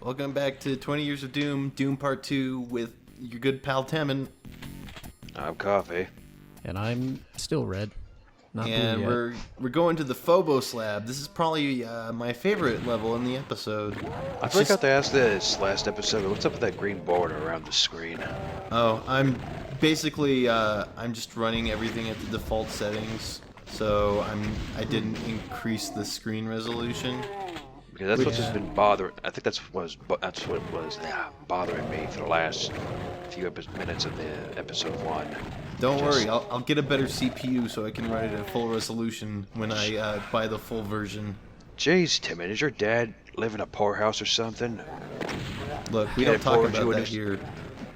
Welcome back to 20 Years of Doom, Doom Part 2 with your good pal Temin. I'm Coffee. And I'm still red. Not and blue yet. we're going to the Phobos Lab. This is probably my favorite level in the episode. I forgot to ask this last episode. What's up with that green border around the screen? Oh, I'm basically I'm just running everything at the default settings, so I didn't increase the screen resolution. Because that's what's just been bothering. I think that's what was bothering me for the last few minutes of the episode 1. Don't worry, I'll get a better CPU so I can run it at full resolution when I buy the full version. Jeez, Timon, does your dad live in a poorhouse or something? Look, we don't talk about that here.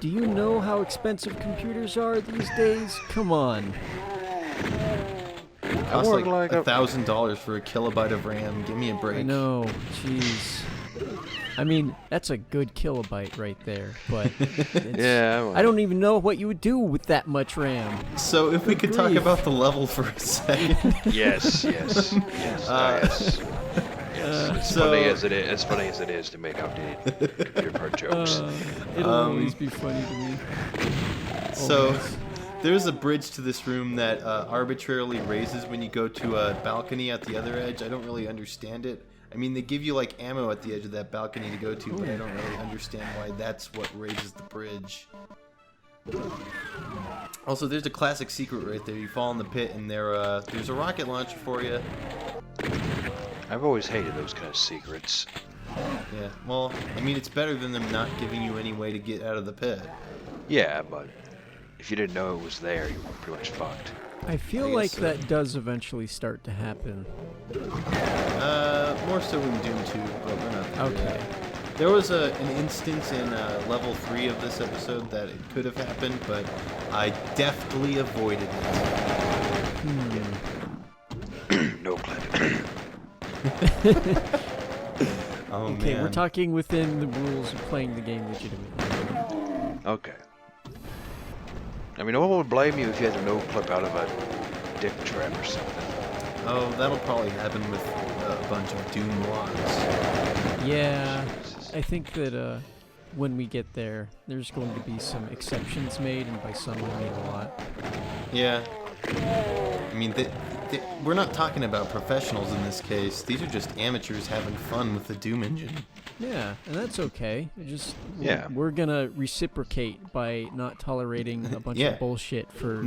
Do you know how expensive computers are these days? Come on. It costs like $1,000 for a kilobyte of RAM. Give me a break. I know. Jeez. I mean, that's a good kilobyte right there, but yeah, I don't even know what you would do with that much RAM. So if we could talk about the level for a second. Yes. As funny as it is to make outdated computer part jokes. It'll always be funny to me. So there's a bridge to this room that arbitrarily raises when you go to a balcony at the other edge. I don't really understand it. I mean, they give you like ammo at the edge of that balcony to go to, but I don't really understand why that's what raises the bridge. Also, there's a classic secret right there. You fall in the pit, and there's a rocket launcher for you. I've always hated those kind of secrets. Yeah, well, I mean, it's better than them not giving you any way to get out of the pit. Yeah, but if you didn't know it was there, you were pretty much fucked. I feel like that does eventually start to happen. More so in Doom 2, but we're not there Okay. yet. There was an instance in level 3 of this episode that it could have happened, but I deftly avoided it. No clip. Oh, Okay, man. we're talking within the rules of playing the game legitimately. Okay. I mean, no one would blame you if you had a no clip out of a dick trap or something. Oh, that'll probably happen with a bunch of Doom mods. Yeah, I think that when we get there, there's going to be some exceptions made, and by some I mean a lot. Yeah. I mean, we're not talking about professionals in this case. These are just amateurs having fun with the Doom engine. Yeah, and that's okay. Yeah. We're gonna reciprocate by not tolerating a bunch of bullshit for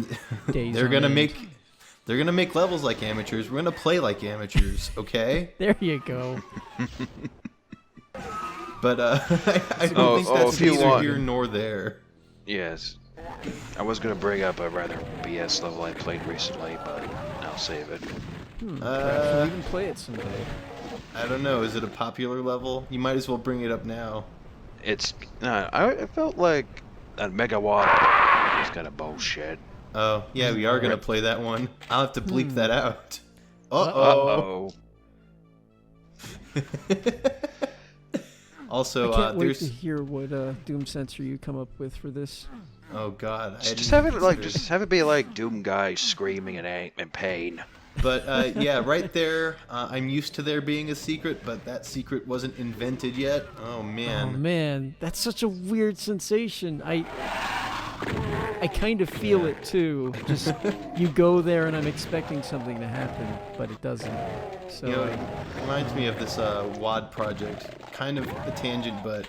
days. They're gonna make levels like amateurs. We're gonna play like amateurs, okay? There you go. But I don't think that's neither here nor there. Yes. I was going to bring up a rather BS level I played recently, but I'll save it. Perhaps we'll even play it someday. I don't know. Is it a popular level? You might as well bring it up now. It's... I felt like that megawatt was kind of bullshit. Oh, yeah, we are going to play that one. I'll have to bleep that out. Uh-oh. Also, I can't wait there's... to hear what Doom Sensor you come up with for this. Oh God! Just have it be like Doom guy screaming in pain. But yeah, right there, I'm used to there being a secret, but that secret wasn't invented yet. Oh man! Oh man, that's such a weird sensation. I kind of feel it too. Just you go there and I'm expecting something to happen, but it doesn't. So it reminds me of this WAD project. Kind of a tangent, but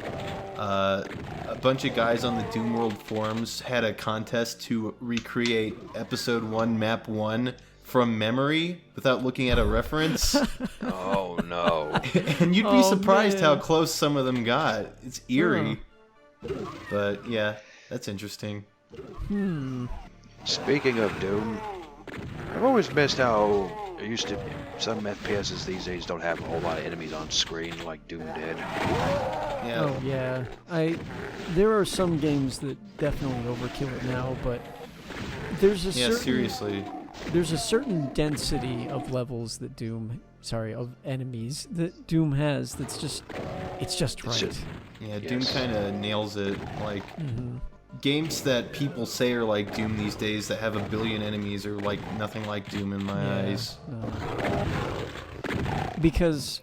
a bunch of guys on the Doom World forums had a contest to recreate Episode 1, Map 1 from memory without looking at a reference. Oh no! And you'd be surprised how close some of them got. It's eerie. But yeah, that's interesting. Speaking of Doom, I've always missed how it used to. Some FPSs these days don't have a whole lot of enemies on screen like Doom did. Yeah. Oh yeah, there are some games that definitely overkill it now, but there's a seriously. There's a certain density of levels that of enemies that Doom has that's just right. Doom kind of nails it. Like games that people say are like Doom these days that have a billion enemies are like nothing like Doom in my eyes. Because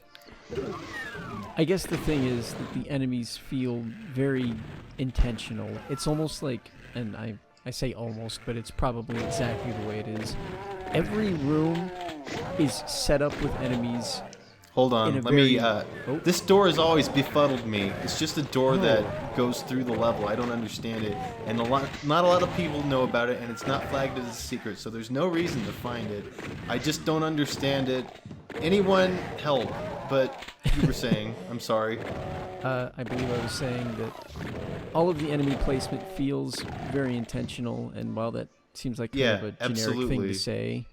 I guess the thing is that the enemies feel very intentional. It's almost like, and I say almost, but it's probably exactly the way it is. Every room is set up with enemies. Hold on, in a let me. very- This door has always befuddled me. It's just a door that goes through the level. I don't understand it, and not a lot of people know about it, and it's not flagged as a secret. So there's no reason to find it. I just don't understand it. Anyone help? But you were saying, I'm sorry. I believe I was saying that all of the enemy placement feels very intentional, and while that seems like kind of a generic thing to say,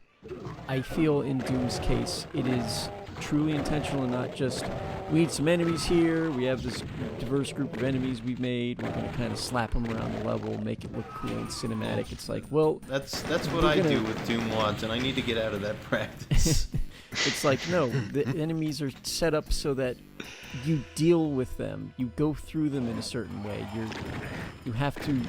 I feel in Doom's case it is truly intentional and not just, we need some enemies here, we have this diverse group of enemies we've made, we're going to kind of slap them around the level, make it look cool and cinematic. It's like, well... That's what I do with Doom WADs, and I need to get out of that practice. It's like, no, the enemies are set up so that you deal with them. You go through them in a certain way. You have to,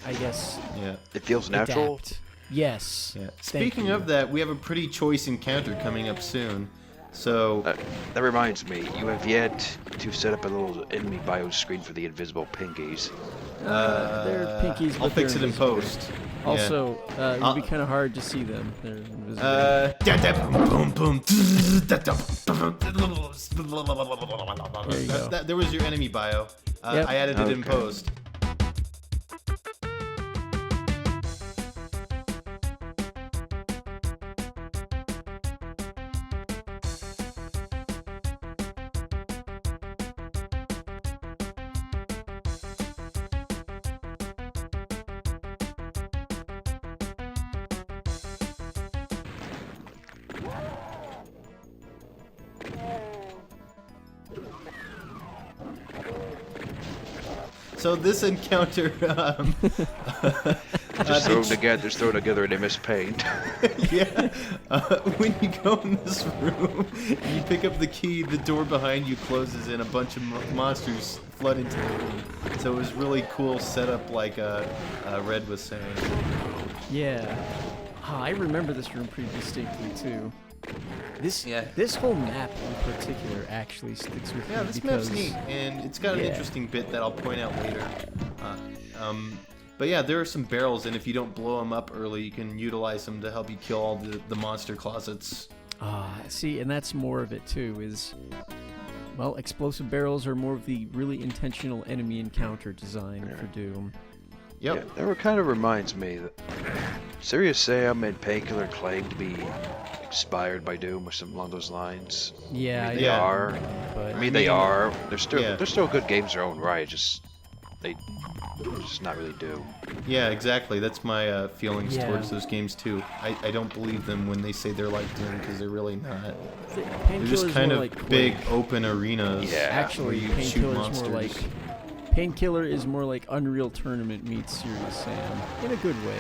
I guess, Yeah. It feels natural. adapt. Yes. Yeah. Thank Speaking you. of that, we have a pretty choice encounter coming up soon. So, That reminds me, you have yet to set up a little enemy bio screen for the invisible pinkies. They're pinkies, I'll but fix they're it in invisible. post. Also, it would be kind of hard to see them. They're invisible. There you go. There was your enemy bio. Yep. I added it in Okay. post. So this encounter, Just throw together an MS Paint. yeah, when you go in this room, you pick up the key, the door behind you closes, and a bunch of monsters flood into the room. So it was really cool setup, like Red was saying. Yeah. Oh, I remember this room pretty distinctly too. Yeah. This whole map in particular actually sticks with Yeah, me this because map's neat, and it's got an Yeah. interesting bit that I'll point out later. But yeah, there are some barrels, and if you don't blow them up early, you can utilize them to help you kill all the monster closets. see, and that's more of it too. Is well, explosive barrels are more of the really intentional enemy encounter design for Doom. Yep. Yeah, that kind of reminds me that Serious Sam and Painkiller claim to be inspired by Doom or something along those lines. Yeah, They Yeah. are. But I mean, they are. They're Yeah. still good games in their own right. They're just not really Doom. Yeah, exactly. That's my feelings Yeah. towards those games too. I don't believe them when they say they're like Doom, because they're really not. They're Painkiller's just kind more of like big Quake. open arenas. Yeah. Actually, where you shoot Painkiller's monsters. more like Painkiller is more like Unreal Tournament meets Serious Sam in a good way.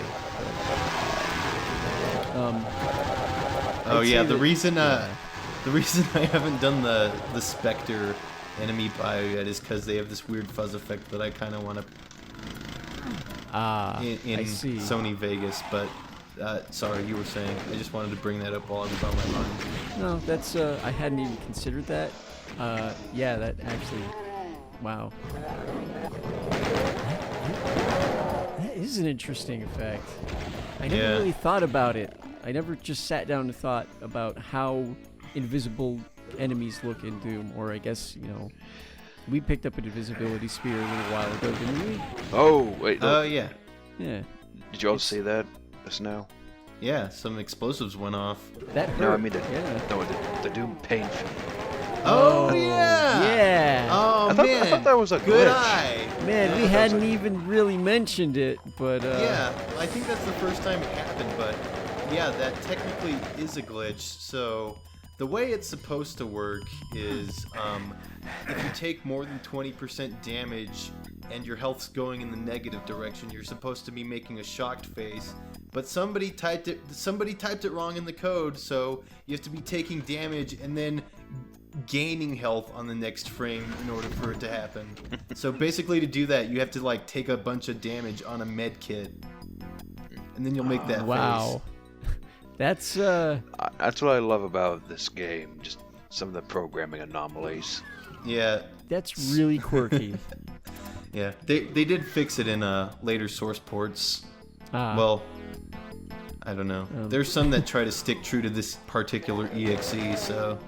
Oh I'd yeah, say the that- reason I haven't done the Spectre enemy bio yet is because they have this weird fuzz effect that I kind of want to in I see. Sony Vegas. But sorry, you were saying. I just wanted to bring that up while it was on my mind. No, that's I hadn't even considered that. Yeah, that actually, wow. That is an interesting effect. I never Yeah. really thought about it. I never just sat down and thought about how invisible enemies look in Doom, or I guess, we picked up an invisibility spear a little while ago, didn't we? Oh, wait. Oh Look, yeah, Yeah. did you all see that just now? yeah. Some explosives went off. That hurt. No, I mean the Doom Paint. Oh yeah. Yeah. Oh I thought that was a good glitch. eye. Man, we hadn't even really mentioned it, but Yeah, I think that's the first time it happened, but yeah, that technically is a glitch. So the way it's supposed to work is if you take more than 20% damage and your health's going in the negative direction, you're supposed to be making a shocked face. But somebody typed it wrong in the code, so you have to be taking damage and then gaining health on the next frame in order for it to happen. So basically, to do that, you have to take a bunch of damage on a med kit, and then you'll make that wow. That's what I love about this game. Just some of the programming anomalies. Yeah. That's really quirky. Yeah, they did fix it in later source ports. Well, I don't know. There's some that try to stick true to this particular exe. So,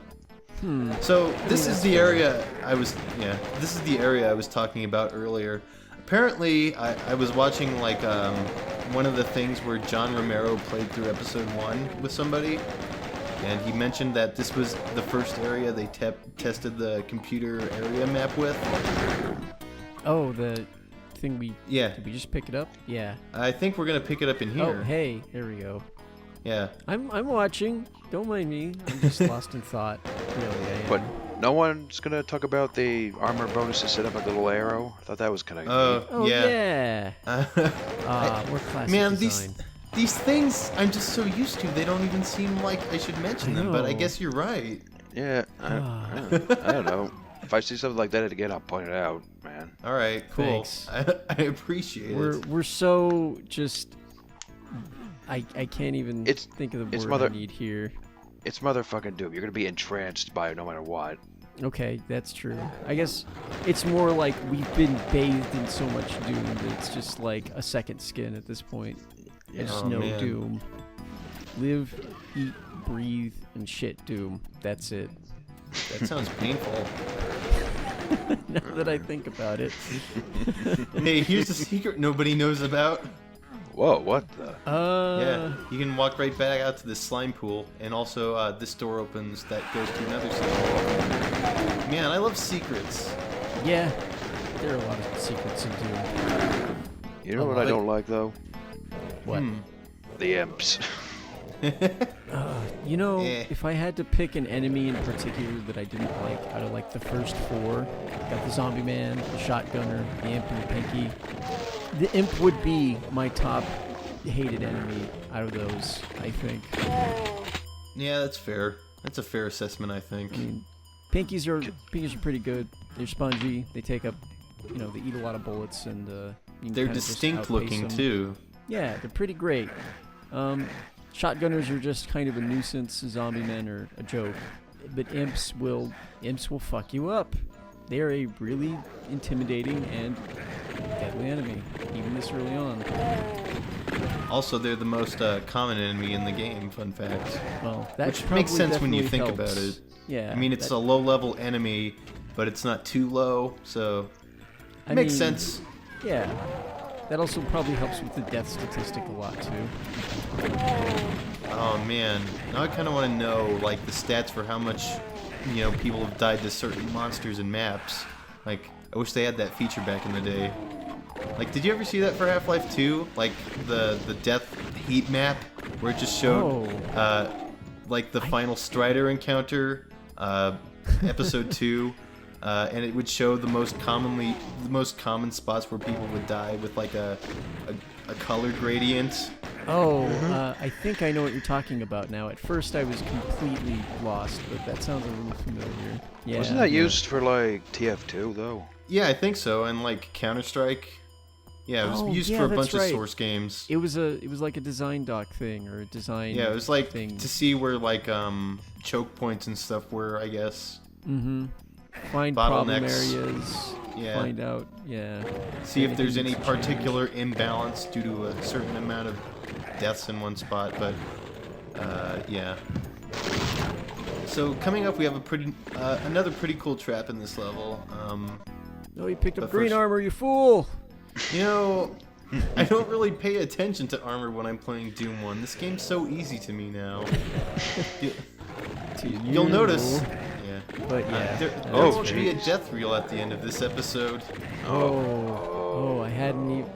so this is the area this is the area I was talking about earlier. Apparently, I was watching like one of the things where John Romero played through episode 1 with somebody, and he mentioned that this was the first area they tested the computer area map with. Oh, the thing we... Yeah. Did we just pick it up? Yeah. I think we're going to pick it up in here. Oh, hey. There we go. Yeah. I'm watching. Don't mind me. I'm just lost in thought. Really, I am. But no one's going to talk about the armor bonus to set up a little arrow? I thought that was kind of neat. Oh, yeah. More classic design. These things I'm just so used to, they don't even seem like I should mention them, but I guess you're right. Yeah, I don't know. If I see something like that again, I'll point it out, man. All right, cool. Thanks. I appreciate it. We're so just... I can't even think of the word I need here. It's motherfucking Doom. You're going to be entranced by it no matter what. Okay, that's true. I guess it's more like we've been bathed in so much Doom that it's just like a second skin at this point. There's no Doom. Live, eat, breathe, and shit Doom. That's it. That sounds painful. Now that I think about it. Hey, here's a secret nobody knows about. Whoa, what the? Yeah, you can walk right back out to this slime pool, and also this door opens that goes to another slime. Man, I love secrets. Yeah, there are a lot of secrets in Doom. You know what I don't like, though? What? The imps. You know, if I had to pick an enemy in particular that I didn't like out of like the first 4, got the zombie man, the shotgunner, the imp, and the pinky. The imp would be my top hated enemy out of those, I think. Yeah, that's fair. That's a fair assessment, I think. I mean, pinkies are pretty good. They're spongy. They take up, they eat a lot of bullets, and you they're distinct looking too. Yeah, they're pretty great. Shotgunners are just kind of a nuisance. Zombie men are a joke, but imps will fuck you up. They are a really intimidating and deadly enemy, even this early on. Also, they're the most common enemy in the game. Fun fact. Well, that which makes sense when you think about it. Yeah. I mean, it's a low-level enemy, but it's not too low, so it makes sense. Yeah. That also probably helps with the death statistic a lot too. Oh man, now I kind of want to know like the stats for how much people have died to certain monsters and maps. Like, I wish they had that feature back in the day. Like, did you ever see that for Half-Life 2? Like the death heat map where it just showed like the final Strider encounter, episode 2. And it would show the most common spots where people would die with like a color gradient. Oh, I think I know what you're talking about now. At first I was completely lost, but that sounds a little familiar. Yeah. Wasn't that used for like TF2 though? Yeah, I think so. And like Counter-Strike. Yeah, it was used for a bunch of Source games. It was like a design doc thing or a design. Yeah, it was like thing. To see where like choke points and stuff were, I guess. Mm-hmm. Find problem areas. Yeah. Find out. Yeah. See if there's any particular imbalance due to a certain amount of deaths in one spot, but yeah. So coming up, we have another pretty cool trap in this level. Oh, you picked up green armor, you fool! I don't really pay attention to armor when I'm playing Doom 1. This game's so easy to me now. You'll notice. But yeah. There will be a death reel at the end of this episode. Oh, I hadn't even.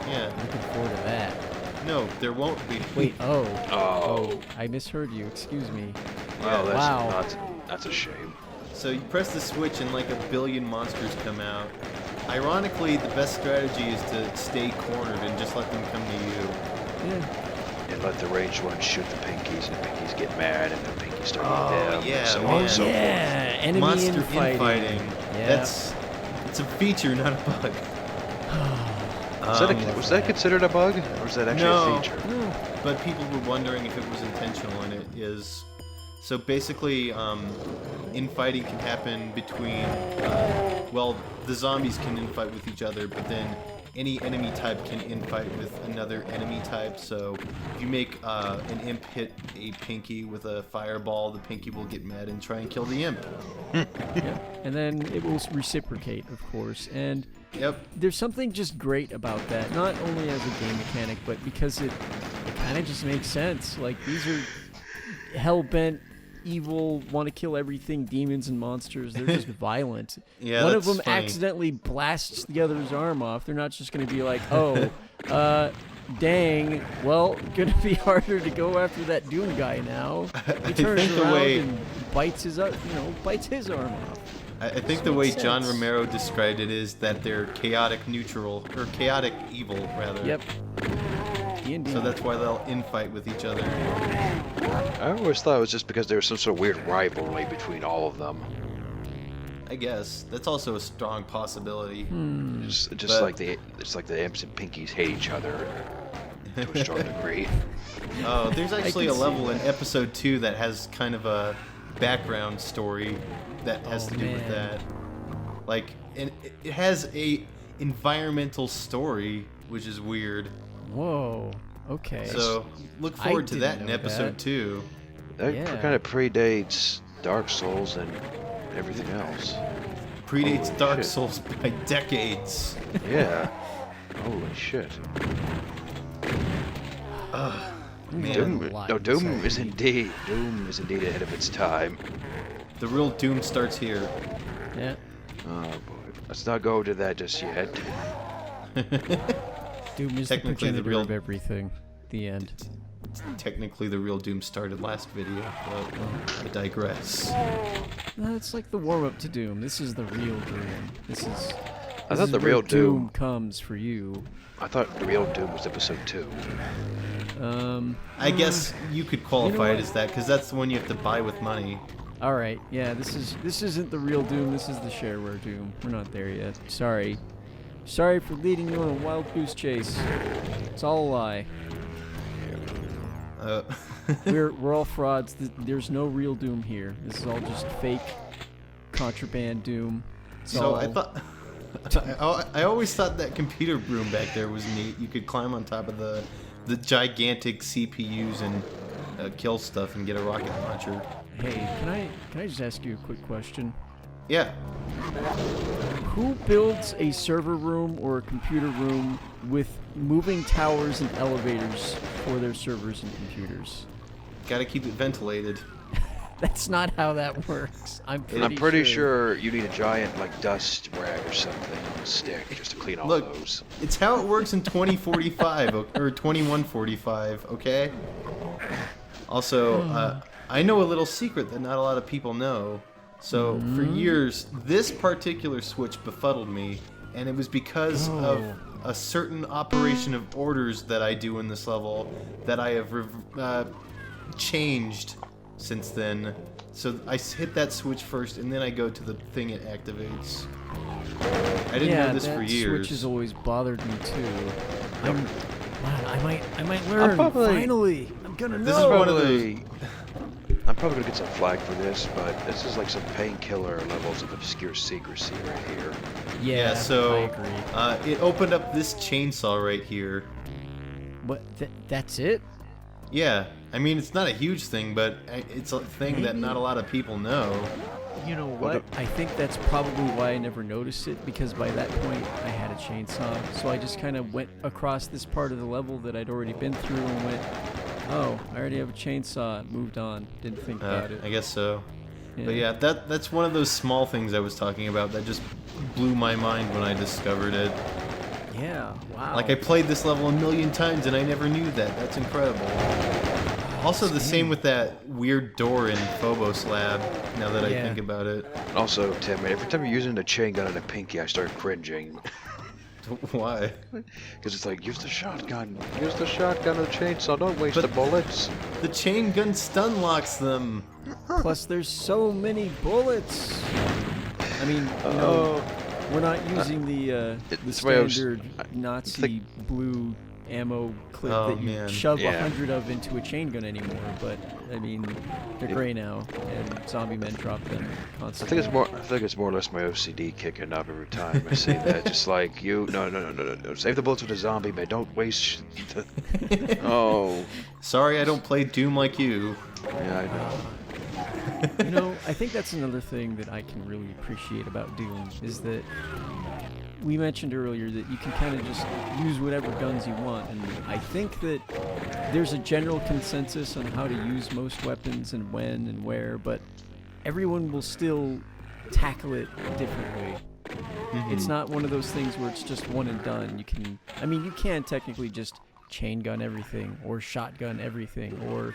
Yeah. Looking forward to that. No, there won't be. Wait. Oh, I misheard you. Excuse me. Wow, that's a shame. So you press the switch and like a billion monsters come out. Ironically, the best strategy is to stay cornered and just let them come to you. Yeah. And let the ranged ones shoot the pinkies, and the pinkies get mad, and the pinkies start eating them, yeah, and so on and so forth. Enemy Monster infighting. Yeah. It's a feature, not a bug. Was that considered a bug, or was that actually a feature? No. But people were wondering if it was intentional, and it is. So basically, infighting can happen between, well, the zombies can infight with each other, but then any enemy type can infight with another enemy type. So if you make an imp hit a pinky with a fireball, the pinky will get mad and try and kill the imp. Yep. And then it will reciprocate, of course. And Yep. there's something just great about that, not only as a game mechanic, but because it kind of just makes sense. Like, these are hell-bent, evil, want to kill everything demons and monsters. They're just violent. Yeah, one of that's them funny. accidentally blasts the other's arm off. They're not just going to be like, oh, dang, well, gonna be harder to go after that Doom guy now. He turns think the around way- and bites his arm off. I think the way John Romero described it is that they're chaotic neutral, or chaotic evil, rather. Yep. D&D. So that's why they'll infight with each other. I always thought it was just because there was some sort of weird rivalry between all of them. I guess that's also a strong possibility. Just But- like the imps and pinkies hate each other to a strong degree. Oh, there's actually a can see level in that. episode 2 that has kind of a background story that has to do with man. that. Like, and it has a environmental story, which is weird. Whoa. Okay. So look I forward to that didn't in know episode that. 2. That Yeah. kind of predates Dark Souls and everything else. Predates Holy Dark shit. Souls by decades. Yeah. Holy shit. Man, Doom is indeed ahead of its time. the real Doom starts here. Yeah. Oh boy. Let's not go to that just yet. Doom is the Technically, the progenitor real- of everything. The end. Technically, the real Doom started last video, but I digress. It's like the warm-up to Doom. This is the real Doom. This is. I this thought is the where real Doom. comes for you. I thought the real Doom was episode 2. I guess you could qualify what? it as that, because that's the one you have to buy with money. All right. Yeah. This isn't the real Doom. This is the shareware Doom. We're not there yet. Sorry. Sorry for leading you on a wild goose chase. It's all a lie. We're all frauds. There's no real Doom here. This is all just fake contraband Doom. It's So all- I thought, I always thought that computer room back there was neat. You could climb on top of the gigantic CPUs and kill stuff and get a rocket launcher. Hey, can I just ask you a quick question? Yeah, Who builds a server room or a computer room with moving towers and elevators for their servers and computers? gotta keep it ventilated. That's not how that works. I'm pretty sure you need a giant like dust rag or something on a stick just to clean all Look, those. it's how it works in 2045 or 2145. Okay. Also, I know a little secret that not a lot of people know. So for years, this particular switch befuddled me, and it was because of a certain operation of orders that I do in this level that I have changed since then. So I hit that switch first, and then I go to the thing it activates. I didn't know this for years. Switch has always bothered me too. Man, I might learn. probably- Finally, I'm gonna know. This is one of those. I'm probably gonna get some flack for this, but this is like some painkiller levels of obscure secrecy right here. Yeah, So I agree. it opened up this chainsaw right here. What? That's it? Yeah, I mean it's not a huge thing, but it's a thing that not a lot of people know. You know what? I think that's probably why I never noticed it, because by that point I had a chainsaw. So I just kind of went across this part of the level that I'd already been through and went, oh, I already have a chainsaw. Moved on. Didn't think about it. I guess so. But yeah, that's one of those small things I was talking about that just blew my mind when I discovered it. Yeah, wow. Like I played this level a million times and I never knew that. That's incredible. Also the same with that weird door in Phobos Lab, now that I think about it. Also, Tim, every time you're using a chain gun and a pinky, I start cringing. Why? Because it's like, use the shotgun or the chainsaw, don't waste the bullets. The chain gun stun locks them. Plus, there's so many bullets. I mean, you know, we're not using the it's the way I was- standard Nazi blue ammo clip Oh, that you man. shove Yeah. 100 of into a chain gun anymore. But I mean, they're gray now, and zombie men drop them I constantly. think it's more or less my OCD kicking up every time I say that. Just like no. Save the bullets with the zombie, man. Don't waste. Oh, Sorry, I don't play Doom like you. yeah, I know. You know, I think that's another thing that I can really appreciate about Doom is that we mentioned earlier that you can kind of just use whatever guns you want, and I think that there's a general consensus on how to use most weapons and when and where, but everyone will still tackle it differently. It's not one of those things where it's just one and done. You can technically just chain gun everything or shotgun everything or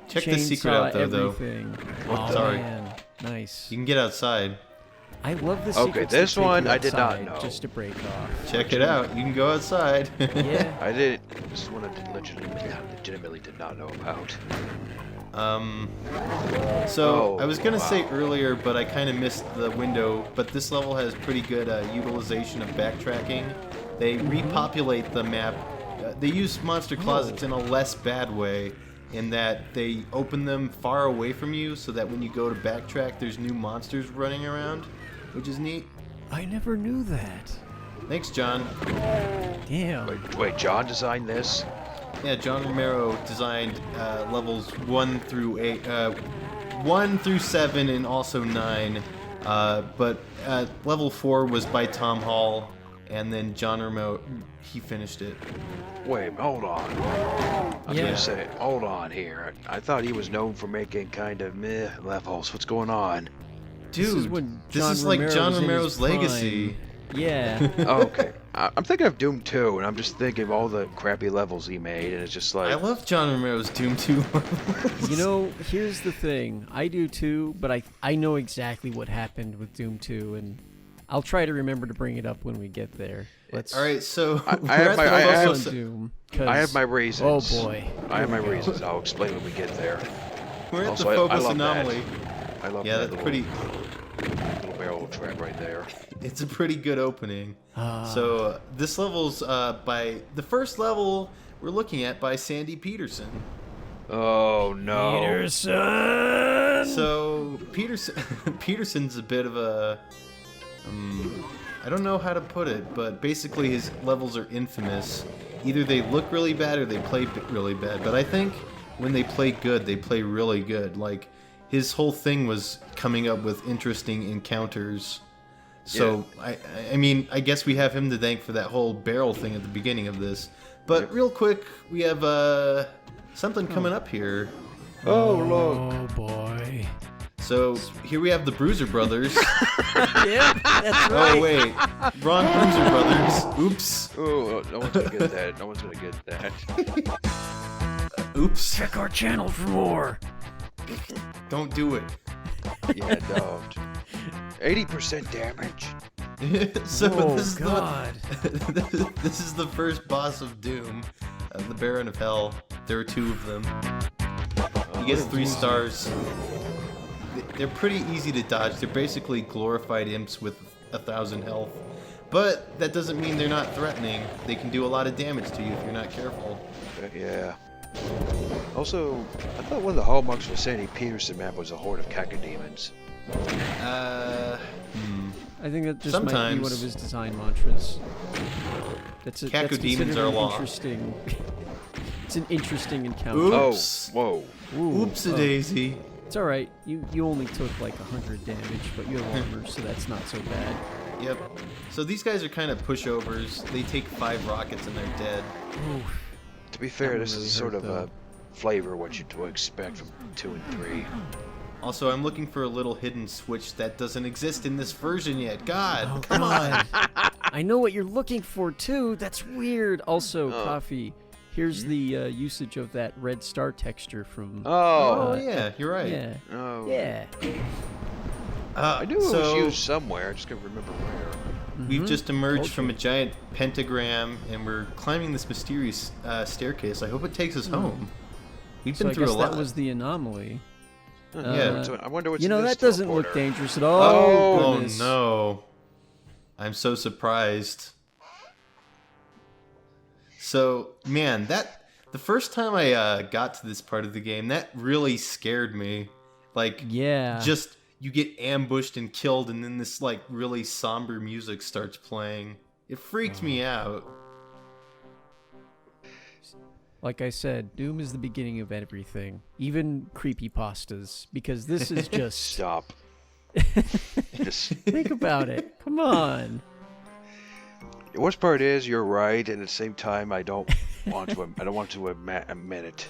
Check the secret chainsaw out though. everything. Oh, Oh, sorry. man. Nice. You can get outside. I love the Okay, secrets this that take one you I did not outside know. just to break off. Check it out. You can go outside. Yeah. I did. This is one I legitimately did not know about. So Oh, I was gonna wow. say earlier, but I kind of missed the window. But this level has pretty good utilization of backtracking. They repopulate the map. They use monster closets in a less bad way, in that they open them far away from you, so that when you go to backtrack, there's new monsters running around, which is neat. I never knew that. Thanks, John. Damn. Wait, John designed this? Yeah, John Romero designed levels 1 through 8, 1 through 7, and also 9. But level 4 was by Tom Hall, and then John Romero, he finished it. Wait, hold on. I'm Yeah. gonna say, hold on here. I thought he was known for making kind of meh levels. What's going on? Dude, when this John is like Romero John was in his Romero's legacy. prime. Yeah. Oh, okay. I'm thinking of Doom 2, and I'm just thinking of all the crappy levels he made, and it's just like... I love John Romero's Doom 2. You know, here's the thing. I do too, but I know exactly what happened with Doom 2, and I'll try to remember to bring it up when we get there. Let's. All right, so I we're have at my- the I Phobos have- on Lab. Doom. I have my 'cause- reasons. Oh boy. I have my reasons. I'll explain when we get there. We're at Also, the I Phobos love that. anomaly. I love Yeah, that that's little, pretty. little barrel trap right there. It's a pretty good opening. Ah. So this level's by the first level we're looking at by Sandy Peterson. Oh no. Peterson. So Peterson's a bit of a I don't know how to put it, but basically his levels are infamous. Either they look really bad or they play really bad. But I think when they play good, they play really good. Like his whole thing was coming up with interesting encounters. So I mean, I guess we have him to thank for that whole barrel thing at the beginning of this. But real quick, we have something coming up here. Oh look. Oh boy. So here we have the Bruiser Brothers. Yep, that's right. Oh wait, wrong Bruiser Brothers. Oops. Oh, no one's gonna get that. No one's gonna get that. Oops. Check our channel for more. Don't do it. Yeah, don't. 80% damage. So Oh this is God. this is the first boss of Doom, the Baron of Hell. There are 2 of them. He gets 3 stars. They're pretty easy to dodge. They're basically glorified imps with 1,000 health. But that doesn't mean they're not threatening. They can do a lot of damage to you if you're not careful. Yeah. Also, I thought one of the hallmarks of the Sandy Peterson map was a horde of cacodemons. I think that just might be Sometimes. one of his design mantras. That's Cacodemons considered are an law. interesting. It's an interesting encounter. Oops. Oh, whoa. Ooh, Oopsie-daisy. It's all right. You only took like 100 damage, but you have armor, so that's not so bad. Yep. So these guys are kind of pushovers. They take 5 rockets and they're dead. Oof. To be fair, That this one is really sort hurt, of a flavor of what you to expect from 2 and 3. Also, I'm looking for a little hidden switch that doesn't exist in this version yet. God, Oh, come on. God. I know what you're looking for too. That's weird. Also, Coffee. Here's the usage of that red star texture from. Oh, yeah, you're right. Yeah. Oh. Yeah. I knew it was so used somewhere. I just can't remember where. we've just emerged Told from you. a giant pentagram, and we're climbing this mysterious staircase. I hope it takes us home. We've So been I through guess a lot. that was the anomaly. Yeah. So I wonder what's You know in this that doesn't look teleporter. dangerous at all. Oh goodness. no! I'm so surprised. So, man, the first time I got to this part of the game, that really scared me. Like, Yeah. just you get ambushed and killed, and then this like really somber music starts playing. It freaked me out. Like I said, Doom is the beginning of everything, even creepypastas, because this is just... Stop. Think about it. Come on. The worst part is you're right, and at the same time I don't want to admit it.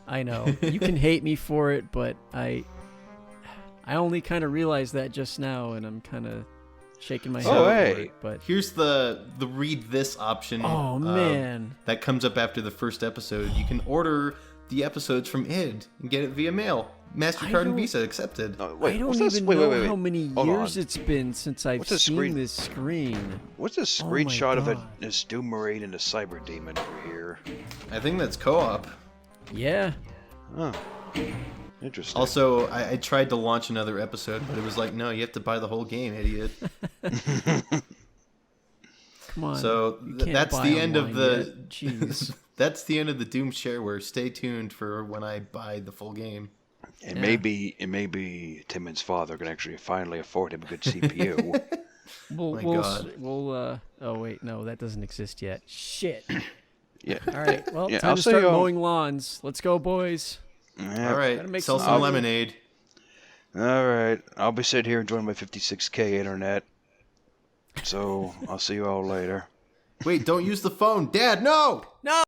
I know. You can hate me for it, but I only kind of realized that just now, and I'm kind of shaking my head. Oh, over hey. it, but Here's the read this option. Oh man. That comes up after the first episode. You can order the episodes from id and get it via mail. MasterCard and Visa accepted. Oh, wait, I don't what's this? even Wait, know wait, wait. how many Hold years on. it's been since I've What's this seen screen? this screen. What's this Oh my screenshot of God. this Doom Marine and the Cyber Demon over here? I think that's co-op. Yeah. Huh. Interesting. Also, I tried to launch another episode, but it was like, no, you have to buy the whole game, idiot. Come on. So You can't that's buy the end of online the. yet. Jeez. That's the end of the Doom shareware. Stay tuned for when I buy the full game. It Yeah. may be Timon's father can actually finally afford him a good CPU. We'll, My we'll, God. oh wait, no, that doesn't exist yet. Shit. Yeah. All right. Well, Yeah, time I'll to say, start mowing lawns. Let's go, boys. Yeah. All right, Gotta make sell some some money. lemonade. All right. I'll be sitting here enjoying my 56K internet. So I'll see you all later. Wait, don't use the phone, Dad. No. No.